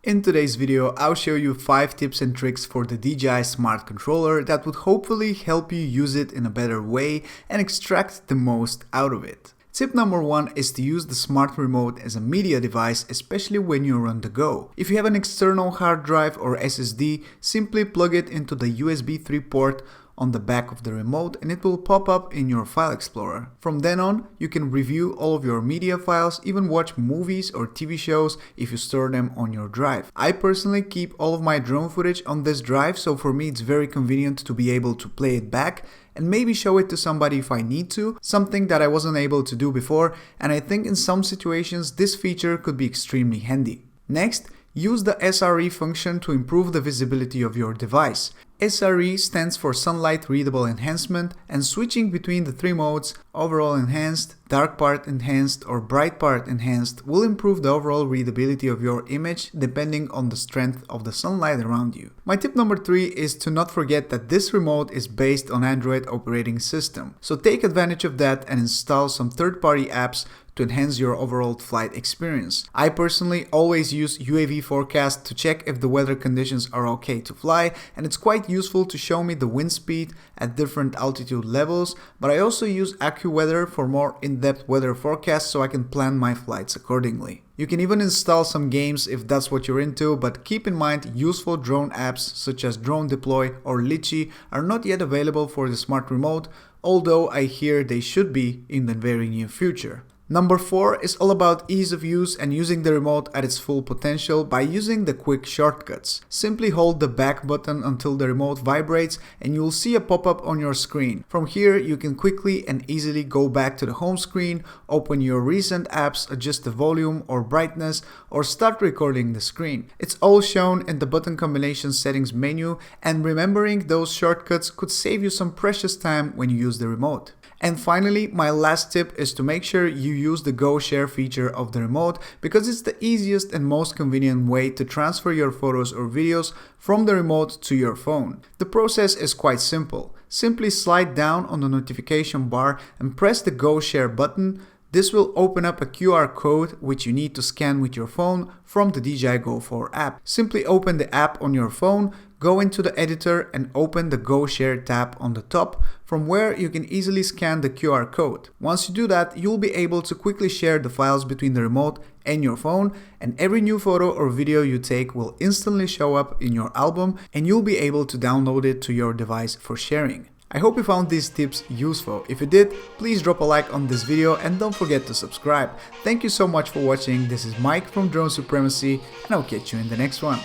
In today's video, I'll show you 5 tips and tricks for the DJI Smart Controller that would hopefully help you use it in a better way and extract the most out of it. Tip number 1 is to use the Smart Remote as a media device, especially when you're on the go. If you have an external hard drive or SSD, simply plug it into the USB 3 port on the back of the remote and it will pop up in your file explorer. From then on, you can review all of your media files, even watch movies or TV shows if you store them on your drive. I personally keep all of my drone footage on this drive, so for me it's very convenient to be able to play it back and maybe show it to somebody if I need to, something that I wasn't able to do before, and I think in some situations this feature could be extremely handy. Next, use the SRE function to improve the visibility of your device. SRE stands for Sunlight Readable Enhancement, and switching between the 3 modes, Overall Enhanced, Dark Part Enhanced or Bright Part Enhanced, will improve the overall readability of your image depending on the strength of the sunlight around you. My tip number 3 is to not forget that this remote is based on Android operating system, so take advantage of that and install some third-party apps to enhance your overall flight experience. I personally always use UAV Forecast to check if the weather conditions are okay to fly, and it's quite useful to show me the wind speed at different altitude levels, but I also use AccuWeather for more in-depth weather forecasts so I can plan my flights accordingly. You can even install some games if that's what you're into, but keep in mind useful drone apps such as Drone Deploy or Litchi are not yet available for the Smart Remote, although I hear they should be in the very near future. Number 4 is all about ease of use and using the remote at its full potential by using the quick shortcuts. Simply hold the back button until the remote vibrates and you'll see a pop-up on your screen. From here you can quickly and easily go back to the home screen, open your recent apps, adjust the volume or brightness, or start recording the screen. It's all shown in the button combination settings menu, and remembering those shortcuts could save you some precious time when you use the remote. And finally, my last tip is to make sure you use the Go Share feature of the remote, because it's the easiest and most convenient way to transfer your photos or videos from the remote to your phone. The process is quite simple. Simply slide down on the notification bar and press the Go Share button. This will open up a QR code which you need to scan with your phone from the DJI Go 4 app. Simply open the app on your phone, go into the editor and open the Go Share tab on the top, from where you can easily scan the QR code. Once you do that, you'll be able to quickly share the files between the remote and your phone, and every new photo or video you take will instantly show up in your album and you'll be able to download it to your device for sharing. I hope you found these tips useful. If you did, please drop a like on this video and don't forget to subscribe. Thank you so much for watching. This is Mike from Drone Supremacy and I'll catch you in the next one.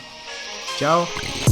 Ciao!